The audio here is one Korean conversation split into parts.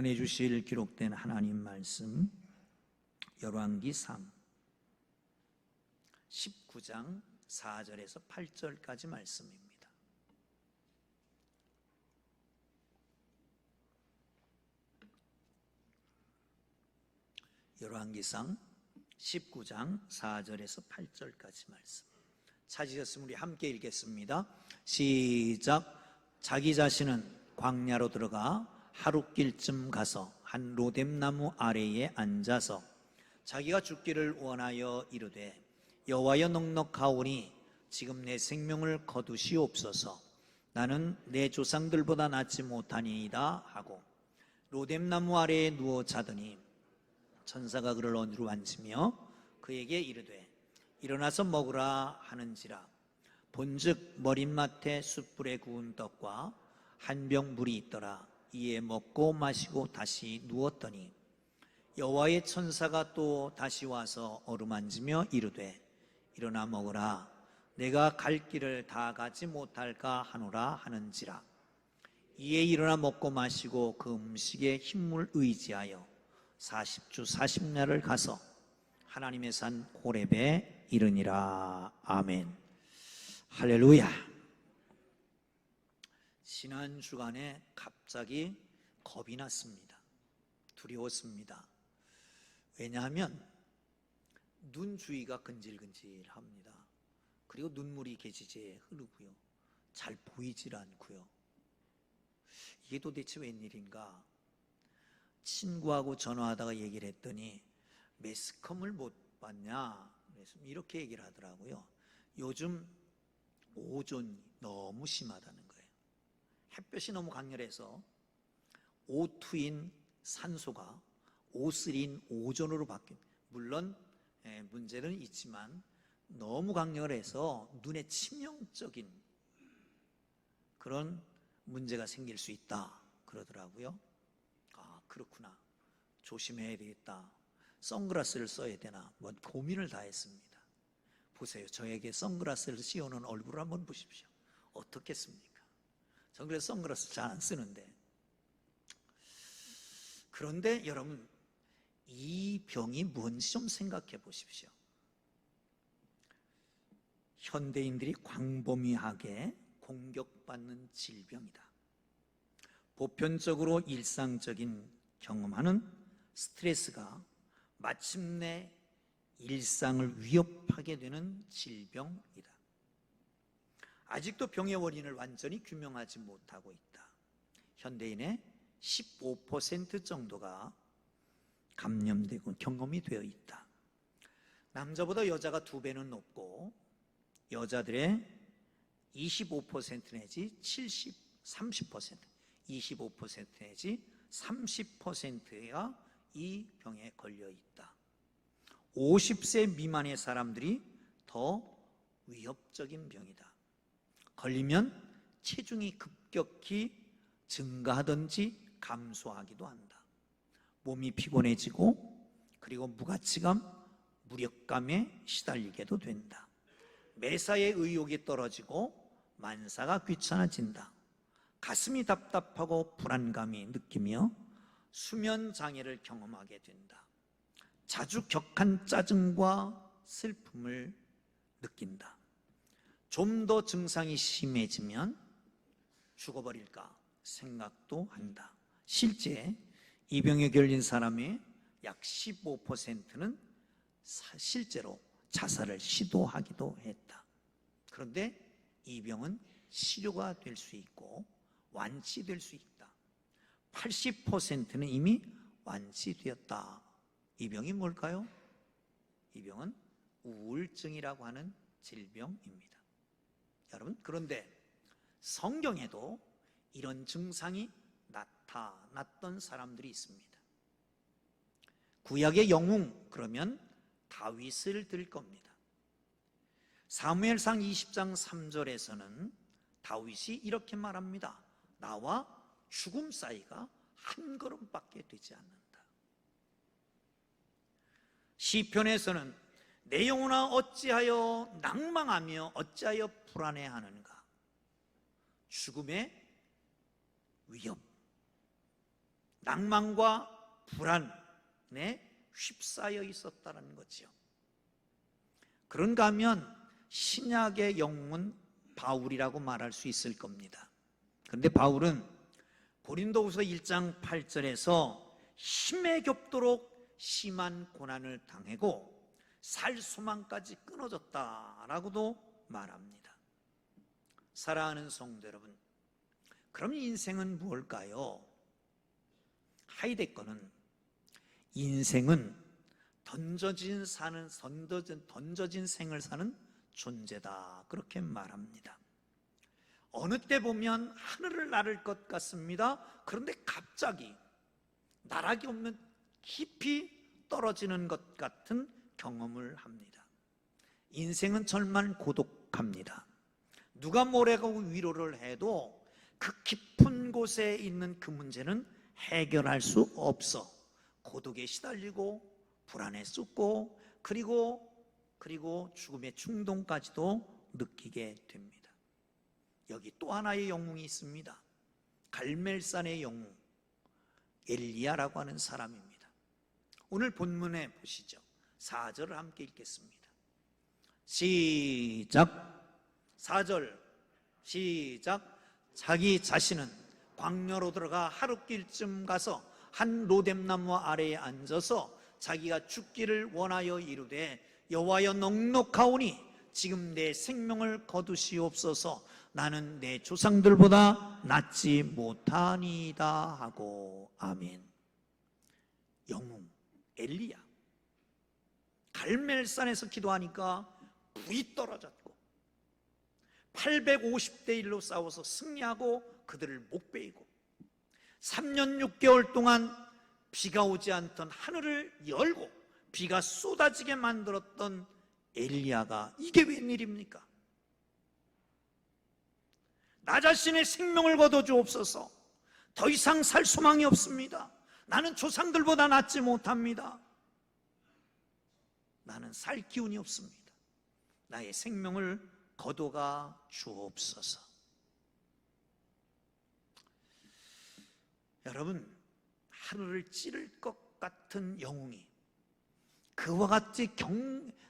은혜 주실 기록된 하나님 말씀 열왕기상 19장 4절에서 8절까지 말씀입니다. 열왕기상 19장 4절에서 8절까지 말씀 찾으셨으면 우리 함께 읽겠습니다. 시작. 자기 자신은 광야로 들어가 하룻길쯤 가서 한 로뎀나무 아래에 앉아서 자기가 죽기를 원하여 이르되 여호와여 넉넉하오니 지금 내 생명을 거두시옵소서. 나는 내 조상들보다 낫지 못하니이다 하고 로뎀나무 아래에 누워 자더니 천사가 그를 어루로 앉으며 그에게 이르되 일어나서 먹으라 하는지라. 본즉 머릿맡에 숯불에 구운 떡과 한 병 물이 있더라. 이에 먹고 마시고 다시 누웠더니 여호와의 천사가 또 다시 와서 어루만지며 이르되 일어나 먹으라. 내가 갈 길을 다 가지 못할까 하노라 하는지라. 이에 일어나 먹고 마시고 그 음식의 힘을 의지하여 40주 40야를 가서 하나님의 산 호렙에 이르니라. 아멘. 할렐루야. 지난 주간에 갑자기 겁이 났습니다. 두려웠습니다. 왜냐하면 눈 주위가 근질근질합니다. 그리고 눈물이 게지게 흐르고요. 잘 보이질 않고요. 이게 도대체 웬일인가? 친구하고 전화하다가 얘기를 했더니 매스컴을 못 봤냐? 그래서 이렇게 얘기를 하더라고요. 요즘 오존이 너무 심하다는 거예요. 햇볕이 너무 강렬해서 O2인 산소가 O3인 오존으로 바뀐, 물론 문제는 있지만 너무 강렬해서 눈에 치명적인 그런 문제가 생길 수 있다 그러더라고요. 아, 그렇구나. 조심해야 되겠다. 선글라스를 써야 되나 뭐 고민을 다 했습니다. 보세요. 저에게 선글라스를 씌워놓은 얼굴을 한번 보십시오. 어떻겠습니까? 전 그래서 선글라스 잘 안 쓰는데. 그런데 여러분, 이 병이 뭔지 좀 생각해 보십시오. 현대인들이 광범위하게 공격받는 질병이다. 보편적으로 일상적인 경험하는 스트레스가 마침내 일상을 위협하게 되는 질병이다. 아직도 병의 원인을 완전히 규명하지 못하고 있다. 현대인의 15% 정도가 감염되고 경험이 되어 있다. 남자보다 여자가 2배는 높고 여자들의 25% 내지 30%, 25% 내지 30%가 이 병에 걸려 있다. 50세 미만의 사람들이 더 위협적인 병이다. 걸리면 체중이 급격히 증가하든지 감소하기도 한다. 몸이 피곤해지고 그리고 무가치감, 무력감에 시달리게도 된다. 매사에 의욕이 떨어지고 만사가 귀찮아진다. 가슴이 답답하고 불안감이 느끼며 수면 장애를 경험하게 된다. 자주 격한 짜증과 슬픔을 느낀다. 좀 더 증상이 심해지면 죽어버릴까 생각도 한다. 실제 이 병에 걸린 사람의 약 15%는 실제로 자살을 시도하기도 했다. 그런데 이 병은 치료가 될 수 있고 완치될 수 있다. 80%는 이미 완치되었다. 이 병이 뭘까요? 이 병은 우울증이라고 하는 질병입니다. 여러분, 그런데 성경에도 이런 증상이 나타났던 사람들이 있습니다. 구약의 영웅, 그러면 다윗을 들 겁니다. 사무엘상 20장 3절에서는 다윗이 이렇게 말합니다. 나와 죽음 사이가 한 걸음밖에 되지 않는다. 시편에서는 내 영혼아 어찌하여 낭망하며 어찌하여 불안해하는가. 죽음의 위협, 낭만과 불안에 휩싸여 있었다는 거지요. 그런가 하면 신약의 영웅은 바울이라고 말할 수 있을 겁니다. 그런데 바울은 고린도후서 1장 8절에서 힘에 겹도록 심한 고난을 당하고 살 소망까지 끊어졌다라고도 말합니다. 사랑하는 성도 여러분, 그럼 인생은 무엇일까요? 하이데거는 인생은 던져진 생을 사는 존재다, 그렇게 말합니다. 어느 때 보면 하늘을 나를 것 같습니다. 그런데 갑자기 나락이 없는 깊이 떨어지는 것 같은 경험을 합니다. 인생은 정말 고독합니다. 누가 뭐라고 위로를 해도 그 깊은 곳에 있는 그 문제는 해결할 수 없어 고독에 시달리고 불안에 쏟고 그리고 죽음의 충동까지도 느끼게 됩니다. 여기 또 하나의 영웅이 있습니다. 갈멜산의 영웅 엘리야라고 하는 사람입니다. 오늘 본문에 보시죠. 4절을 함께 읽겠습니다. 시작. 4절 시작. 자기 자신은 광야로 들어가 하룻길쯤 가서 한 로뎀나무 아래에 앉아서 자기가 죽기를 원하여 이르되 여호와여 넉넉하오니 지금 내 생명을 거두시옵소서. 나는 내 조상들보다 낫지 못하니이다 하고. 아멘. 영웅 엘리야, 갈멜산에서 기도하니까 불이 떨어졌고 850대 1로 싸워서 승리하고 그들을 목베이고 3년 6개월 동안 비가 오지 않던 하늘을 열고 비가 쏟아지게 만들었던 엘리야가 이게 웬일입니까? 나 자신의 생명을 거둬주옵소서. 더 이상 살 소망이 없습니다. 나는 조상들보다 낫지 못합니다. 나는 살 기운이 없습니다. 나의 생명을 거둬가 주옵소서. 여러분, 하늘을 찌를 것 같은 영웅이, 그와 같이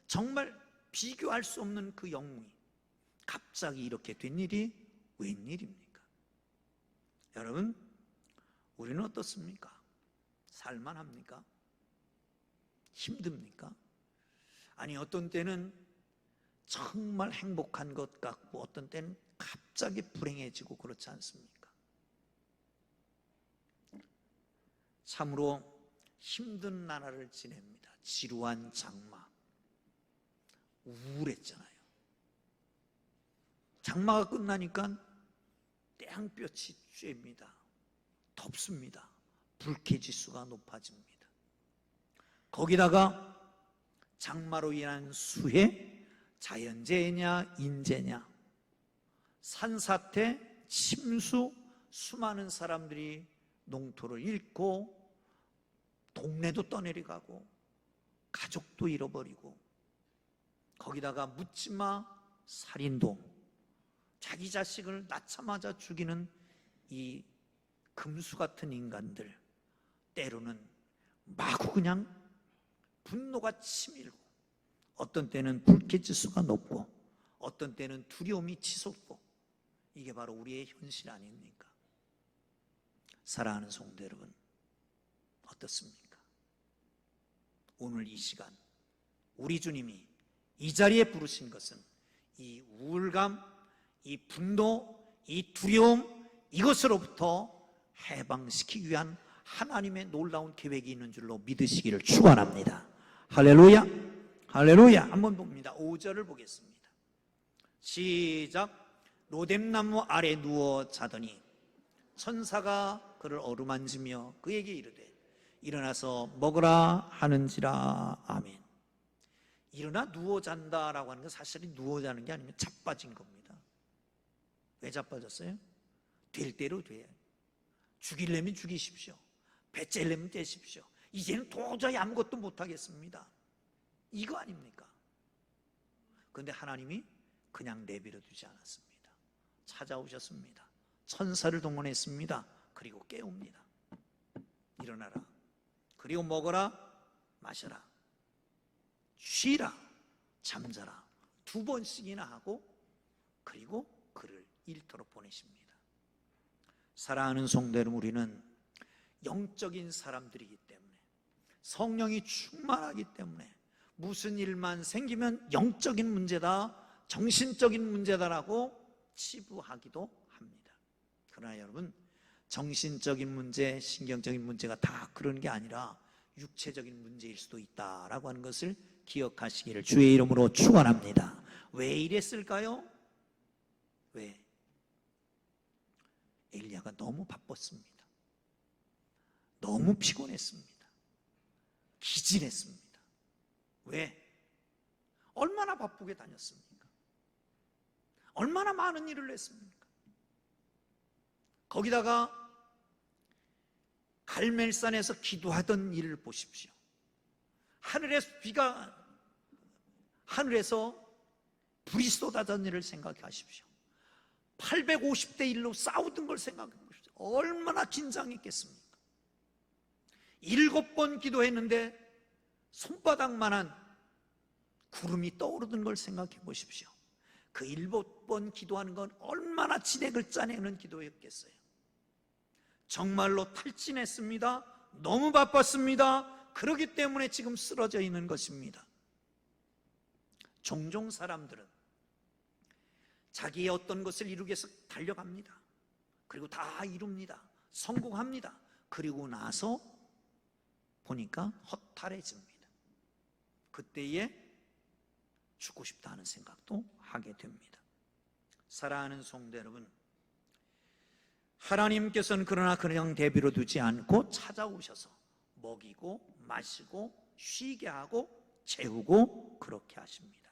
정말 비교할 수 없는 그 영웅이 갑자기 이렇게 된 일이 웬일입니까? 여러분, 우리는 어떻습니까? 살만합니까? 힘듭니까? 아니, 어떤 때는 정말 행복한 것 같고 어떤 때는 갑자기 불행해지고 그렇지 않습니까? 참으로 힘든 나날을 지냅니다. 지루한 장마, 우울했잖아요. 장마가 끝나니까 땡볕이 쬐입니다. 덥습니다. 불쾌지수가 높아집니다. 거기다가 장마로 인한 수해, 자연재해냐 인재냐, 산사태, 침수, 수많은 사람들이 농토를 잃고 동네도 떠내려가고 가족도 잃어버리고, 거기다가 묻지마 살인도, 자기 자식을 낳자마자 죽이는 이 금수 같은 인간들, 때로는 마구 그냥 분노가 치밀고 어떤 때는 불쾌지수가 높고 어떤 때는 두려움이 치솟고, 이게 바로 우리의 현실 아닙니까? 사랑하는 성도 여러분, 어떻습니까? 오늘 이 시간 우리 주님이 이 자리에 부르신 것은 이 우울감, 이 분노, 이 두려움, 이것으로부터 해방시키기 위한 하나님의 놀라운 계획이 있는 줄로 믿으시기를 축원합니다. 할렐루야, 할렐루야. 한번 봅니다. 5절을 보겠습니다. 시작. 로뎀나무 아래 누워 자더니 천사가 그를 어루만지며 그에게 이르되 일어나서 먹으라 하는지라. 아멘. 일어나 누워 잔다라고 하는 건 사실은 누워 자는 게 아니면 자빠진 겁니다. 왜 자빠졌어요? 될 대로 돼. 죽이려면 죽이십시오. 배째려면 떼십시오. 이제는 도저히 아무것도 못하겠습니다. 이거 아닙니까? 그런데 하나님이 그냥 내버려 두지 않았습니다. 찾아오셨습니다. 천사를 동원했습니다. 그리고 깨웁니다. 일어나라. 그리고 먹어라, 마셔라, 쉬라, 잠자라 2번씩이나 하고 그리고 그를 일터로 보내십니다. 사랑하는 성도 여러분, 우리는 영적인 사람들이기 때문에, 성령이 충만하기 때문에 무슨 일만 생기면 영적인 문제다, 정신적인 문제다라고 치부하기도 합니다. 그러나 여러분, 정신적인 문제, 신경적인 문제가 다 그런 게 아니라 육체적인 문제일 수도 있다라고 하는 것을 기억하시기를 주의 이름으로 축원합니다. 왜 이랬을까요? 왜? 엘리야가 너무 바빴습니다. 너무 피곤했습니다. 기진했습니다. 왜? 얼마나 바쁘게 다녔습니까? 얼마나 많은 일을 했습니까? 거기다가 갈멜산에서 기도하던 일을 보십시오. 하늘에서 불이 쏟아졌던 일을 생각하십시오. 850대 1로 싸우던 걸 생각해 보십시오. 얼마나 긴장했겠습니까? 7번 기도했는데 손바닥만한 구름이 떠오르는 걸 생각해 보십시오. 그 7번 기도하는 건 얼마나 진액을 짜내는 기도였겠어요. 정말로 탈진했습니다. 너무 바빴습니다. 그렇기 때문에 지금 쓰러져 있는 것입니다. 종종 사람들은 자기의 어떤 것을 이루기 위해서 달려갑니다. 그리고 다 이룹니다. 성공합니다. 그리고 나서 보니까 허탈해집니다. 그때에 죽고 싶다 하는 생각도 하게 됩니다. 사랑하는 성도 여러분, 하나님께서는 그러나 그냥 대비로 두지 않고 찾아오셔서 먹이고 마시고 쉬게 하고 재우고 그렇게 하십니다.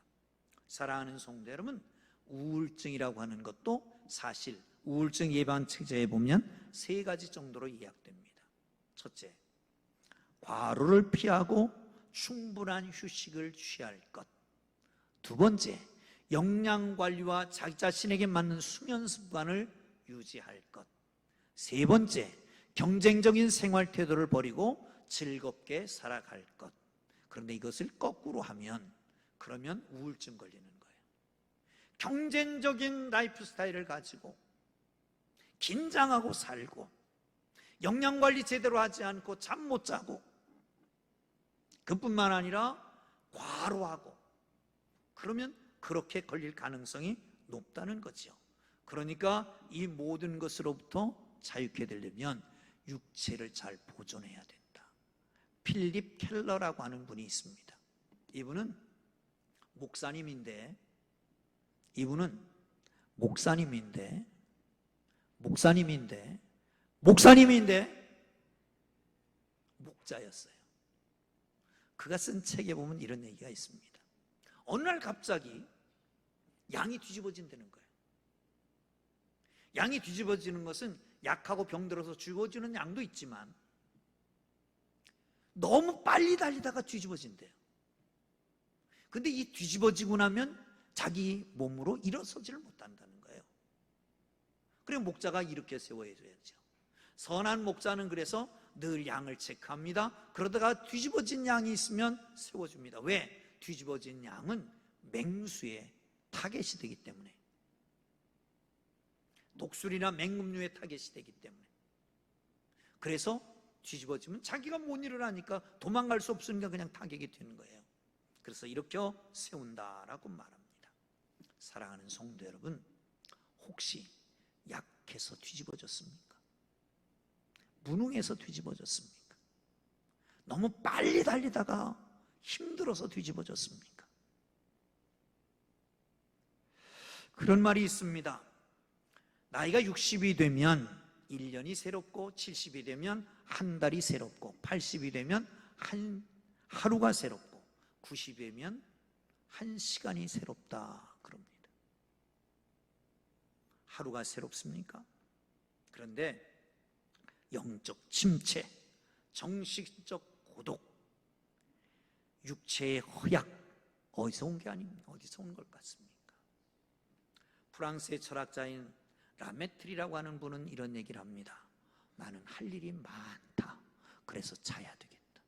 사랑하는 성도 여러분, 우울증이라고 하는 것도 사실 우울증 예방 체제에 보면 3가지 정도로 요약됩니다. 첫째, 과로를 피하고 충분한 휴식을 취할 것. 2번째, 영양관리와 자기 자신에게 맞는 수면 습관을 유지할 것. 3번째, 경쟁적인 생활 태도를 버리고 즐겁게 살아갈 것. 그런데 이것을 거꾸로 하면 그러면 우울증 걸리는 거예요. 경쟁적인 라이프 스타일을 가지고 긴장하고 살고 영양관리 제대로 하지 않고 잠 못 자고 그뿐만 아니라 과로하고 그러면 그렇게 걸릴 가능성이 높다는 거죠. 그러니까 이 모든 것으로부터 자유케 되려면 육체를 잘 보존해야 된다. 필립 켈러라고 하는 분이 있습니다. 이분은 목사님인데 목자였어요. 그가 쓴 책에 보면 이런 얘기가 있습니다. 어느 날 갑자기 양이 뒤집어진다는 거예요. 양이 뒤집어지는 것은 약하고 병들어서 죽어지는 양도 있지만 너무 빨리 달리다가 뒤집어진대요. 근데 이 뒤집어지고 나면 자기 몸으로 일어서지를 못한다는 거예요. 그래서 목자가 이렇게 세워줘야죠. 선한 목자는 그래서 늘 양을 체크합니다. 그러다가 뒤집어진 양이 있으면 세워줍니다. 왜? 뒤집어진 양은 맹수의 타겟이 되기 때문에, 독수리나 맹금류의 타겟이 되기 때문에. 그래서 뒤집어지면 자기가 못 일어나니까 도망갈 수 없으니까 그냥 타격이 되는 거예요. 그래서 이렇게 세운다라고 말합니다. 사랑하는 성도 여러분, 혹시 약해서 뒤집어졌습니까? 무능해서 뒤집어졌습니까? 너무 빨리 달리다가 힘들어서 뒤집어졌습니까? 그런 말이 있습니다. 나이가 60이 되면 1년이 새롭고 70이 되면 한 달이 새롭고 80이 되면 하루가 새롭고 90이 되면 한 시간이 새롭다 그럽니다. 하루가 새롭습니까? 그런데 영적 침체, 정신적 고독, 육체의 허약, 어디서 온 게 아닙니다. 어디서 온 것 같습니까? 프랑스의 철학자인 라메트리라고 하는 분은 이런 얘기를 합니다. 나는 할 일이 많다. 그래서 자야 되겠다.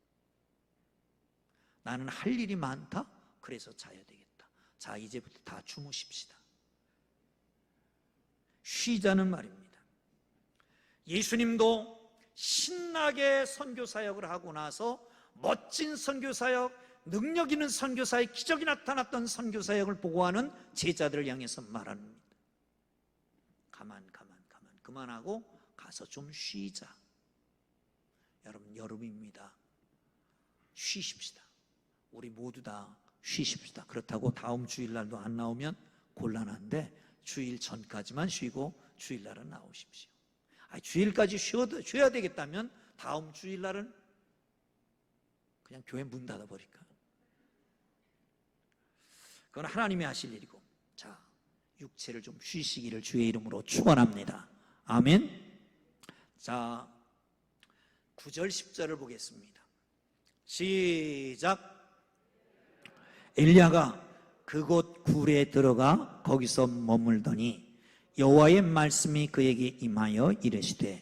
나는 할 일이 많다. 그래서 자야 되겠다. 자, 이제부터 다 주무십시다. 쉬자는 말입니다. 예수님도 신나게 선교사역을 하고 나서 멋진 선교사역, 능력 있는 선교사역, 기적이 나타났던 선교사역을 보고하는 제자들을 향해서 말합니다. 그만하고 가서 좀 쉬자. 여러분, 여름입니다. 쉬십시다. 우리 모두 다 쉬십시다. 그렇다고 다음 주일날도 안 나오면 곤란한데 주일 전까지만 쉬고 주일날은 나오십시오. 주일까지 쉬어야 되겠다면 다음 주일날은 그냥 교회 문 닫아버릴까? 그건 하나님이 하실 일이고, 자, 육체를 좀 쉬시기를 주의 이름으로 축원합니다. 아멘. 자, 9절 10절을 보겠습니다. 시작. 엘리야가 그곳 굴에 들어가 거기서 머물더니 여호와의 말씀이 그에게 임하여 이르시되,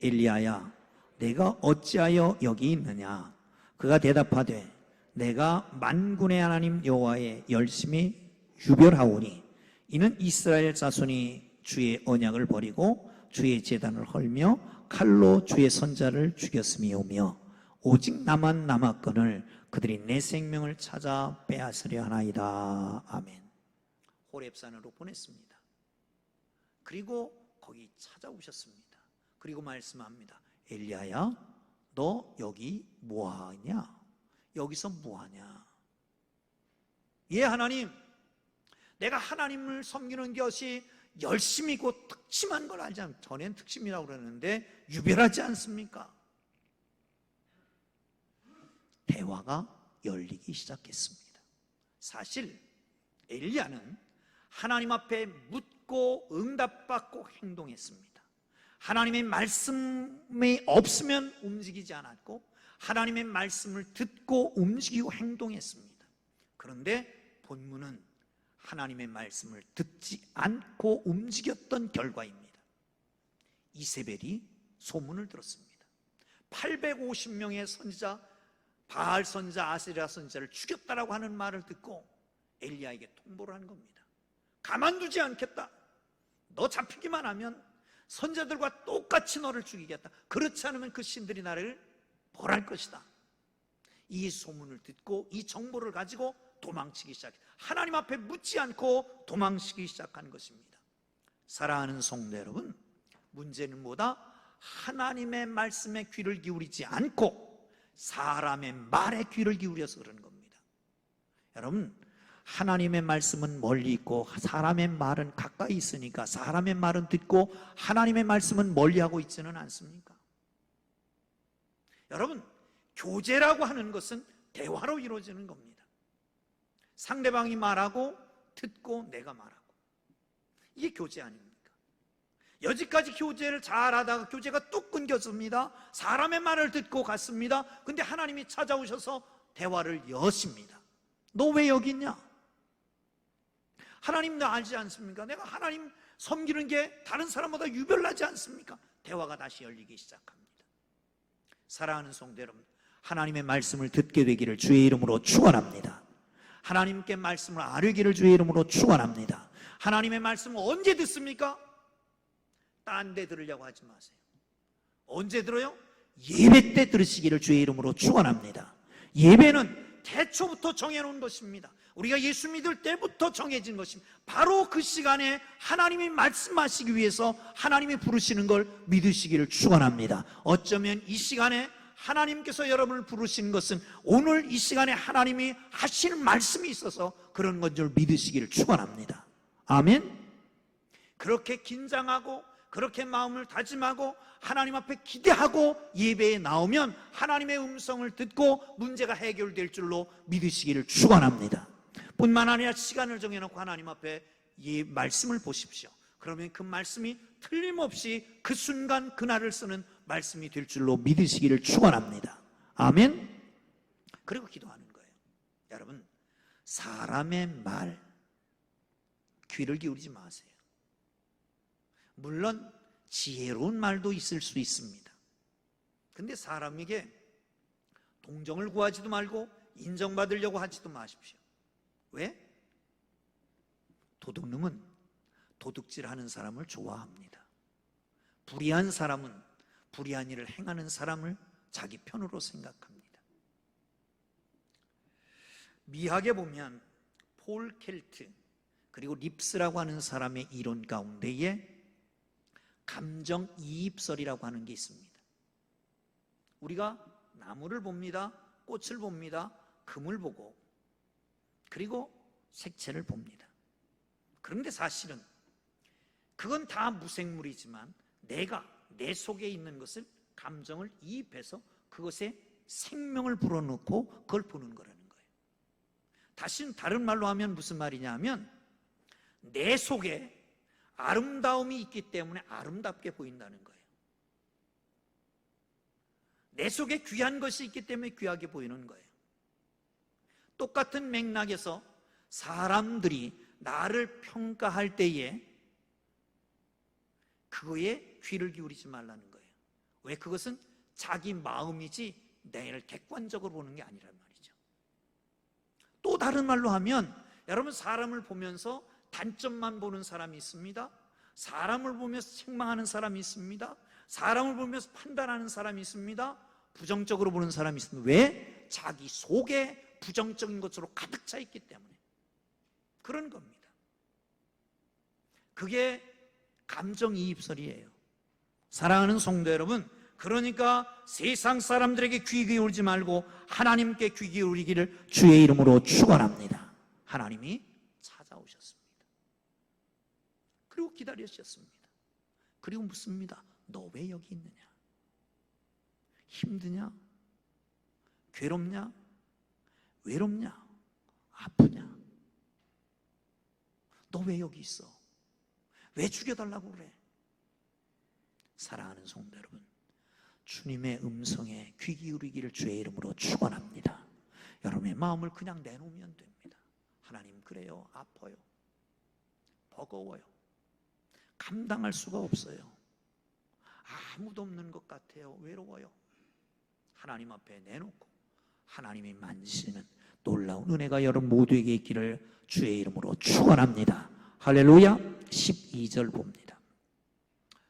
엘리야야, 내가 어찌하여 여기 있느냐? 그가 대답하되, 내가 만군의 하나님 여호와의 열심히 유별하오니 이는 이스라엘 자손이 주의 언약을 버리고 주의 제단을 헐며 칼로 주의 선자를 죽였음이오며 오직 나만 남았거늘 그들이 내 생명을 찾아 빼앗으려 하나이다. 아멘. 호렙산으로 보냈습니다. 그리고 거기 찾아오셨습니다. 그리고 말씀합니다. 엘리야야, 너 여기 뭐하냐? 여기서 뭐하냐? 예, 하나님, 내가 하나님을 섬기는 것이 열심이고 특심한 걸 알지 않습니까? 전엔 특심이라고 그러는데 유별하지 않습니까? 대화가 열리기 시작했습니다. 사실 엘리야는 하나님 앞에 묻고 응답받고 행동했습니다. 하나님의 말씀이 없으면 움직이지 않았고 하나님의 말씀을 듣고 움직이고 행동했습니다. 그런데 본문은 하나님의 말씀을 듣지 않고 움직였던 결과입니다. 이세벨이 소문을 들었습니다. 850명의 선지자, 바알 선지자, 아세라 선지자를 죽였다라고 하는 말을 듣고 엘리야에게 통보를 한 겁니다. 가만두지 않겠다. 너 잡히기만 하면 선지자들과 똑같이 너를 죽이겠다. 그렇지 않으면 그 신들이 나를 벌할 것이다. 이 소문을 듣고 이 정보를 가지고 도망치기 시작했다. 하나님 앞에 묻지 않고 도망치기 시작한 것입니다. 사랑하는 성도 여러분, 문제는 뭐다? 하나님의 말씀에 귀를 기울이지 않고 사람의 말에 귀를 기울여서 그러는 겁니다. 여러분, 하나님의 말씀은 멀리 있고 사람의 말은 가까이 있으니까 사람의 말은 듣고 하나님의 말씀은 멀리하고 있지는 않습니까? 여러분, 교제라고 하는 것은 대화로 이루어지는 겁니다. 상대방이 말하고 듣고 내가 말하고, 이게 교제 아닙니까? 여지까지 교제를 잘하다가 교제가 뚝 끊겼습니다. 사람의 말을 듣고 갔습니다. 근데 하나님이 찾아오셔서 대화를 여십니다. 너 왜 여기 있냐? 하나님 나 알지 않습니까? 내가 하나님 섬기는 게 다른 사람보다 유별나지 않습니까? 대화가 다시 열리기 시작합니다. 사랑하는 성도 여러분, 하나님의 말씀을 듣게 되기를 주의 이름으로 축원합니다. 하나님께 말씀을 아뢰기를 주의 이름으로 축원합니다. 하나님의 말씀을 언제 듣습니까? 딴 데 들으려고 하지 마세요. 언제 들어요? 예배 때 들으시기를 주의 이름으로 축원합니다. 예배는 태초부터 정해놓은 것입니다. 우리가 예수 믿을 때부터 정해진 것입니다. 바로 그 시간에 하나님이 말씀하시기 위해서 하나님이 부르시는 걸 믿으시기를 축원합니다. 어쩌면 이 시간에 하나님께서 여러분을 부르신 것은 오늘 이 시간에 하나님이 하시는 말씀이 있어서 그런 건 줄 믿으시기를 축원합니다. 아멘. 그렇게 긴장하고 그렇게 마음을 다짐하고 하나님 앞에 기대하고 예배에 나오면 하나님의 음성을 듣고 문제가 해결될 줄로 믿으시기를 축원합니다. 뿐만 아니라 시간을 정해놓고 하나님 앞에 이 말씀을 보십시오. 그러면 그 말씀이 틀림없이 그 순간 그날을 쓰는 말씀이 될 줄로 믿으시기를 축원합니다. 아멘. 그리고 기도하는 거예요. 여러분, 사람의 말 귀를 기울이지 마세요. 물론 지혜로운 말도 있을 수 있습니다. 근데 사람에게 동정을 구하지도 말고 인정받으려고 하지도 마십시오. 왜? 도둑놈은 도둑질하는 사람을 좋아합니다. 불의한 사람은 불의한 일을 행하는 사람을 자기 편으로 생각합니다. 미학에 보면 폴 켈트 그리고 립스라고 하는 사람의 이론 가운데에 감정이입설이라고 하는 게 있습니다. 우리가 나무를 봅니다, 꽃을 봅니다, 금을 보고 그리고 색채를 봅니다. 그런데 사실은 그건 다 무생물이지만 내 속에 있는 것을 감정을 이입해서 그것에 생명을 불어넣고 그걸 보는 거라는 거예요. 다른 말로 하면 무슨 말이냐 하면 내 속에 아름다움이 있기 때문에 아름답게 보인다는 거예요. 내 속에 귀한 것이 있기 때문에 귀하게 보이는 거예요. 똑같은 맥락에서 사람들이 나를 평가할 때에 그거에 귀를 기울이지 말라는 거예요. 왜? 그것은 자기 마음이지 내를 객관적으로 보는 게 아니란 말이죠. 또 다른 말로 하면 여러분, 사람을 보면서 단점만 보는 사람이 있습니다. 사람을 보면서 책망하는 사람이 있습니다. 사람을 보면서 판단하는 사람이 있습니다. 부정적으로 보는 사람이 있습니다. 왜? 자기 속에 부정적인 것으로 가득 차 있기 때문에 그런 겁니다. 그게 감정이입설이에요. 사랑하는 성도 여러분, 그러니까 세상 사람들에게 귀 기울이지 말고 하나님께 귀 기울이기를 주의 이름으로 축원합니다. 하나님이 찾아오셨습니다. 그리고 기다리셨습니다. 그리고 묻습니다. 너 왜 여기 있느냐? 힘드냐? 괴롭냐? 외롭냐? 아프냐? 너 왜 여기 있어? 왜 죽여달라고 그래? 사랑하는 성도 여러분, 주님의 음성에 귀 기울이기를 주의 이름으로 축원합니다. 여러분의 마음을 그냥 내놓으면 됩니다. 하나님, 그래요. 아파요. 버거워요. 감당할 수가 없어요. 아무도 없는 것 같아요. 외로워요. 하나님 앞에 내놓고 하나님이 만지시는 놀라운 은혜가 여러분 모두에게 있기를 주의 이름으로 축원합니다. 할렐루야. 12절 봅니다.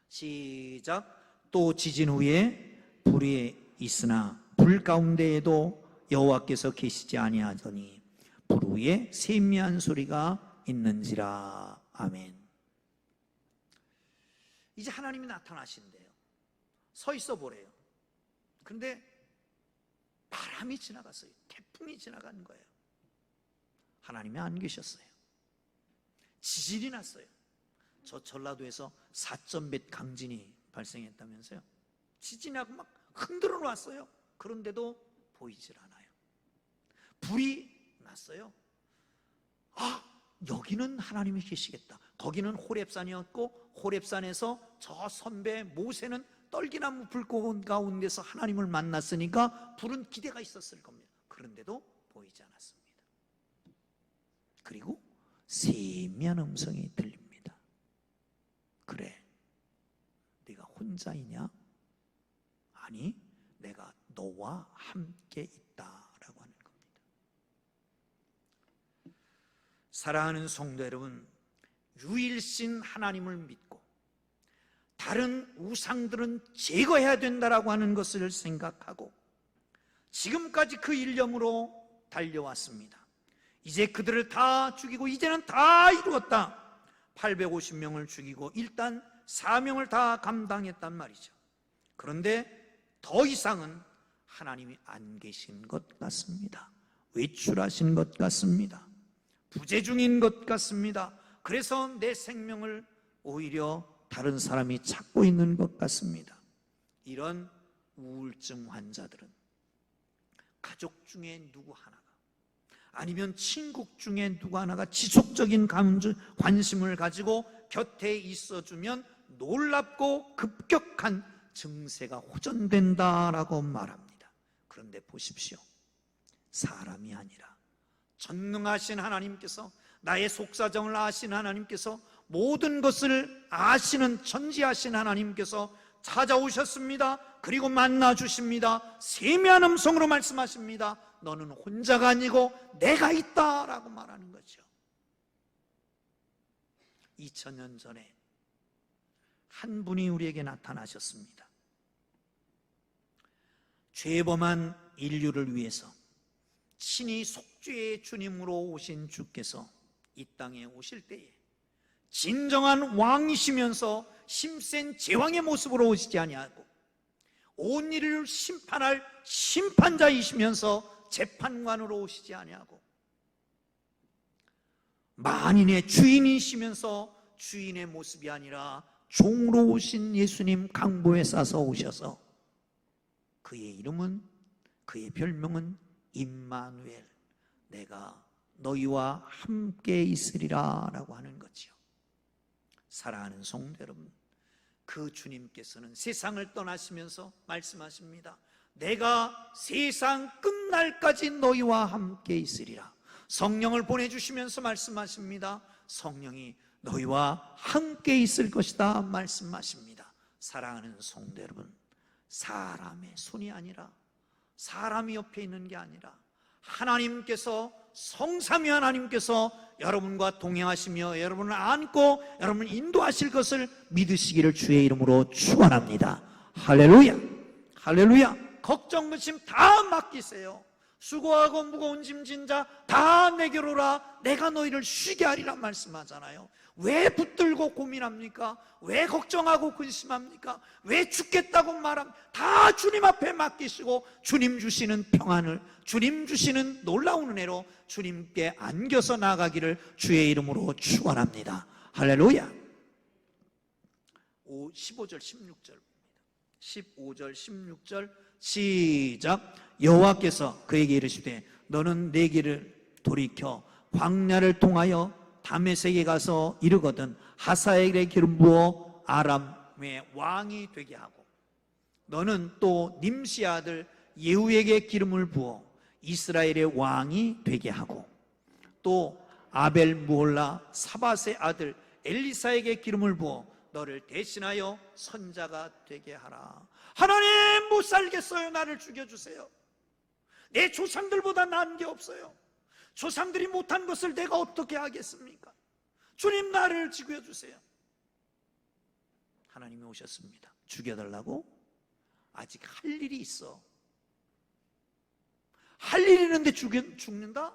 시작. 또 지진 후에 불이 있으나 불 가운데에도 여호와께서 계시지 아니하더니 불 위에 세미한 소리가 있는지라. 아멘. 이제 하나님이 나타나신대요. 서 있어 보래요. 그런데 바람이 지나갔어요. 태풍이 지나간 거예요. 하나님이 안 계셨어요. 지진이 났어요. 저 전라도에서 4.몇 강진이 발생했다면서요. 지진하고 막 흔들어 놨어요. 그런데도 보이질 않아요. 불이 났어요. 아, 여기는 하나님이 계시겠다. 거기는 호렙산이었고 호렙산에서 저 선배 모세는 떨기나무 불꽃 가운데서 하나님을 만났으니까 불은 기대가 있었을 겁니다. 그런데도 보이지 않았습니다. 그리고 세미한 음성이 들립니다. 그래, 네가 혼자이냐? 아니, 내가 너와 함께 있다라고 하는 겁니다. 사랑하는 성도 여러분, 유일신 하나님을 믿고 다른 우상들은 제거해야 된다라고 하는 것을 생각하고 지금까지 그 일념으로 달려왔습니다. 이제 그들을 다 죽이고 이제는 다 이루었다. 850명을 죽이고 일단 사명을 다 감당했단 말이죠. 그런데 더 이상은 하나님이 안 계신 것 같습니다. 외출하신 것 같습니다. 부재 중인 것 같습니다. 그래서 내 생명을 오히려 다른 사람이 찾고 있는 것 같습니다. 이런 우울증 환자들은 가족 중에 누구 하나가 아니면 친구 중에 누구 하나가 지속적인 관심을 가지고 곁에 있어주면 놀랍고 급격한 증세가 호전된다라고 말합니다. 그런데 보십시오. 사람이 아니라 전능하신 하나님께서, 나의 속사정을 아신 하나님께서, 모든 것을 아시는 전지하신 하나님께서 찾아오셨습니다. 그리고 만나 주십니다. 세미한 음성으로 말씀하십니다. 너는 혼자가 아니고 내가 있다라고 말하는 거죠. 2000년 전에 한 분이 우리에게 나타나셨습니다. 죄범한 인류를 위해서 친히 속죄의 주님으로 오신 주께서 이 땅에 오실 때에 진정한 왕이시면서 힘센 제왕의 모습으로 오시지 아니하고 온 인류를 심판할 심판자이시면서 재판관으로 오시지 아니하고 만인의 주인이시면서 주인의 모습이 아니라 종으로 오신 예수님 강보에 싸서 오셔서 그의 이름은, 그의 별명은 임마누엘, 내가 너희와 함께 있으리라 라고 하는 거지요. 사랑하는 성도 여러분, 그 주님께서는 세상을 떠나시면서 말씀하십니다. 내가 세상 끝날까지 너희와 함께 있으리라. 성령을 보내주시면서 말씀하십니다. 성령이 너희와 함께 있을 것이다 말씀하십니다. 사랑하는 성도 여러분, 사람의 손이 아니라, 사람이 옆에 있는 게 아니라 하나님께서, 성삼위 하나님께서 여러분과 동행하시며 여러분을 안고 여러분을 인도하실 것을 믿으시기를 주의 이름으로 축원합니다. 할렐루야, 할렐루야. 걱정 근심 다 맡기세요. 수고하고 무거운 짐진 자 다 내게로 오라. 내가 너희를 쉬게 하리라 말씀하잖아요. 왜 붙들고 고민합니까? 왜 걱정하고 근심합니까? 왜 죽겠다고 말합니까? 다 주님 앞에 맡기시고 주님 주시는 평안을, 주님 주시는 놀라운 은혜로 주님께 안겨서 나가기를 주의 이름으로 축원합니다. 할렐루야. 15절 16절 15절 16절 시작. 여호와께서 그에게 이르시되 너는 내 길을 돌이켜 광야를 통하여 다메섹에 가서 이르거든 하사엘에 기름 부어 아람의 왕이 되게 하고 너는 또 님시의 아들 예후에게 기름을 부어 이스라엘의 왕이 되게 하고 또 아벨 무홀라 사밧의 아들 엘리사에게 기름을 부어 너를 대신하여 선자가 되게 하라. 하나님, 못 살겠어요. 나를 죽여주세요. 내 조상들보다 나은 게 없어요. 조상들이 못한 것을 내가 어떻게 하겠습니까? 주님, 나를 죽여주세요. 하나님이 오셨습니다. 죽여달라고? 아직 할 일이 있어. 할 일이 있는데 죽는다?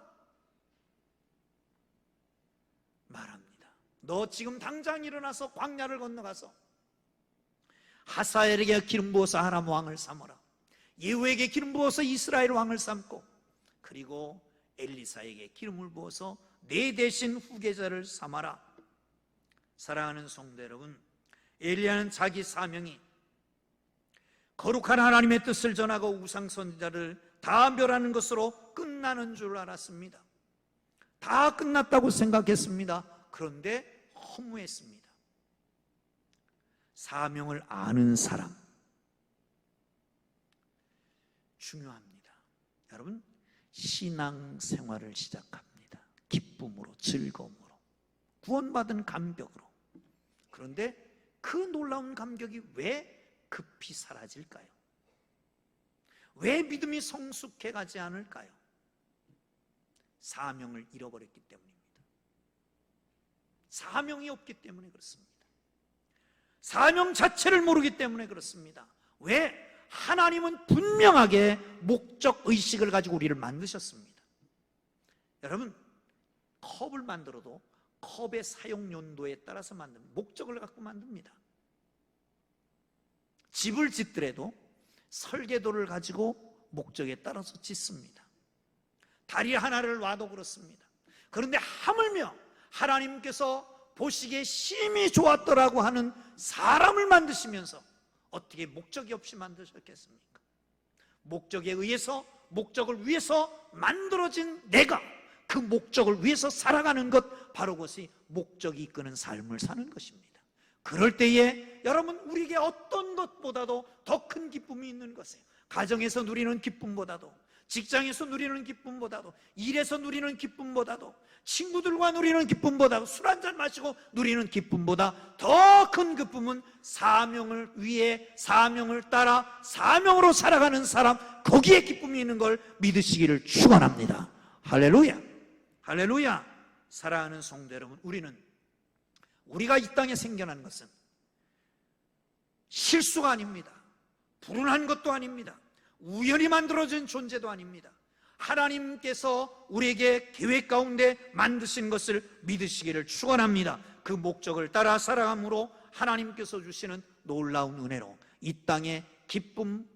말합니다. 너 지금 당장 일어나서 광야를 건너가서 하사엘에게 기름 부어서 아람 왕을 삼어라. 예후에게 기름 부어서 이스라엘 왕을 삼고 그리고 엘리사에게 기름을 부어서 내 대신 후계자를 삼아라. 사랑하는 성도 여러분, 엘리야는 자기 사명이 거룩한 하나님의 뜻을 전하고 우상 선지자를 다 멸하는 것으로 끝나는 줄 알았습니다. 다 끝났다고 생각했습니다. 그런데 허무했습니다. 사명을 아는 사람 중요합니다. 여러분, 신앙생활을 시작합니다. 기쁨으로, 즐거움으로, 구원받은 감격으로. 그런데 그 놀라운 감격이 왜 급히 사라질까요? 왜 믿음이 성숙해 가지 않을까요? 사명을 잃어버렸기 때문입니다. 사명이 없기 때문에 그렇습니다. 사명 자체를 모르기 때문에 그렇습니다. 왜? 하나님은 분명하게 목적 의식을 가지고 우리를 만드셨습니다. 여러분, 컵을 만들어도 컵의 사용 용도에 따라서 목적을 갖고 만듭니다. 집을 짓더라도 설계도를 가지고 목적에 따라서 짓습니다. 다리 하나를 놔도 그렇습니다. 그런데 하물며 하나님께서 보시기에 심히 좋았더라고 하는 사람을 만드시면서 어떻게 목적이 없이 만드셨겠습니까? 목적에 의해서, 목적을 위해서 만들어진 내가 그 목적을 위해서 살아가는 것, 바로 그것이 목적이 이끄는 삶을 사는 것입니다. 그럴 때에 여러분, 우리에게 어떤 것보다도 더 큰 기쁨이 있는 것이에요. 가정에서 누리는 기쁨보다도, 직장에서 누리는 기쁨보다도, 일에서 누리는 기쁨보다도, 친구들과 누리는 기쁨보다도, 술 한잔 마시고 누리는 기쁨보다 더 큰 기쁨은 사명을 위해, 사명을 따라 사명으로 살아가는 사람, 거기에 기쁨이 있는 걸 믿으시기를 축원합니다. 할렐루야, 할렐루야. 사랑하는 성도 여러분, 우리가 이 땅에 생겨난 것은 실수가 아닙니다. 불운한 것도 아닙니다. 우연히 만들어진 존재도 아닙니다. 하나님께서 우리에게 계획 가운데 만드신 것을 믿으시기를 축원합니다. 그 목적을 따라 살아감으로 하나님께서 주시는 놀라운 은혜로 이 땅에 기쁨,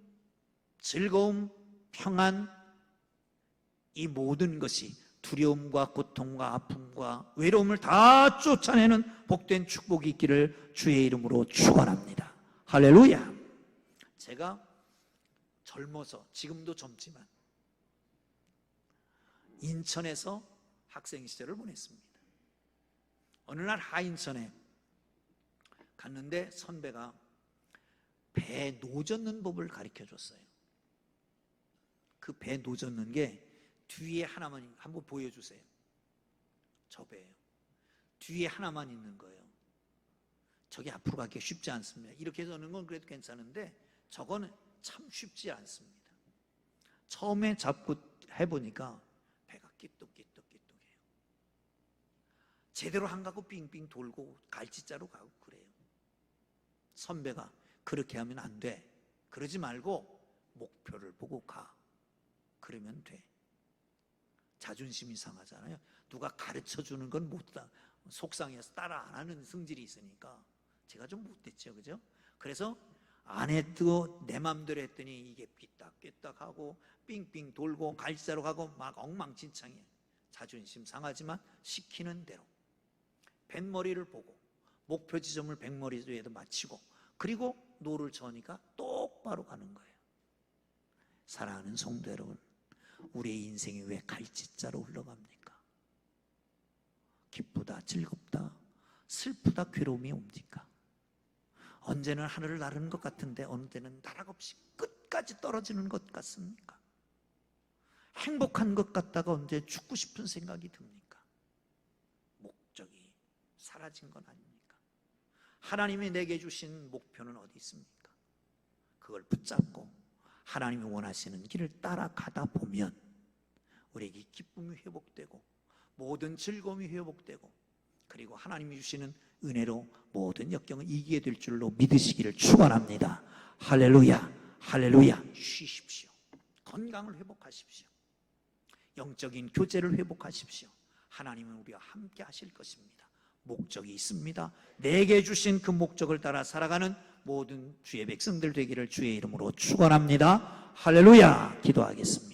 즐거움, 평안, 이 모든 것이 두려움과 고통과 아픔과 외로움을 다 쫓아내는 복된 축복이 있기를 주의 이름으로 축원합니다. 할렐루야. 제가 젊어서, 지금도 젊지만 인천에서 학생 시절을 보냈습니다. 어느 날 하인천에 갔는데 선배가 배 노젓는 법을 가르쳐 줬어요. 그 배 노젓는 게 뒤에 하나만, 한번 보여주세요. 저 배예요. 뒤에 하나만 있는 거예요. 저게 앞으로 가기 쉽지 않습니다. 이렇게 넣는 건 그래도 괜찮은데 저거는 참 쉽지 않습니다. 처음에 잡고 해보니까 배가 끼뚝끼뚝해요. 제대로 안 가고 빙빙 돌고 갈치자로 가고 그래요. 선배가 그렇게 하면 안 돼. 그러지 말고 목표를 보고 가. 그러면 돼. 자존심이 상하잖아요. 누가 가르쳐주는 건 못다. 속상해서 따라 안 하는 성질이 있으니까 제가 좀 못됐죠, 그죠? 그래서 안 해도 내 맘대로 했더니 이게 삐딱삐딱하고 삥삥 돌고 갈치자로 가고 막 엉망진창이에요. 자존심 상하지만 시키는 대로 뱃머리를 보고 목표 지점을 뱃머리에도 맞추고 그리고 노를 저으니까 똑바로 가는 거예요. 사랑하는 성도 여러분, 우리의 인생이 왜 갈치자로 흘러갑니까? 기쁘다, 즐겁다, 슬프다, 괴로움이 옵니까? 언제는 하늘을 나르는 것 같은데 어느 때는 나락 없이 끝까지 떨어지는 것 같습니까? 행복한 것 같다가 언제 죽고 싶은 생각이 듭니까? 목적이 사라진 건 아닙니까? 하나님이 내게 주신 목표는 어디 있습니까? 그걸 붙잡고 하나님이 원하시는 길을 따라가다 보면 우리에게 기쁨이 회복되고 모든 즐거움이 회복되고 그리고 하나님이 주시는 은혜로 모든 역경을 이기게 될 줄로 믿으시기를 축원합니다. 할렐루야, 할렐루야. 쉬십시오. 건강을 회복하십시오. 영적인 교제를 회복하십시오. 하나님은 우리와 함께 하실 것입니다. 목적이 있습니다. 내게 주신 그 목적을 따라 살아가는 모든 주의 백성들 되기를 주의 이름으로 축원합니다. 할렐루야. 기도하겠습니다.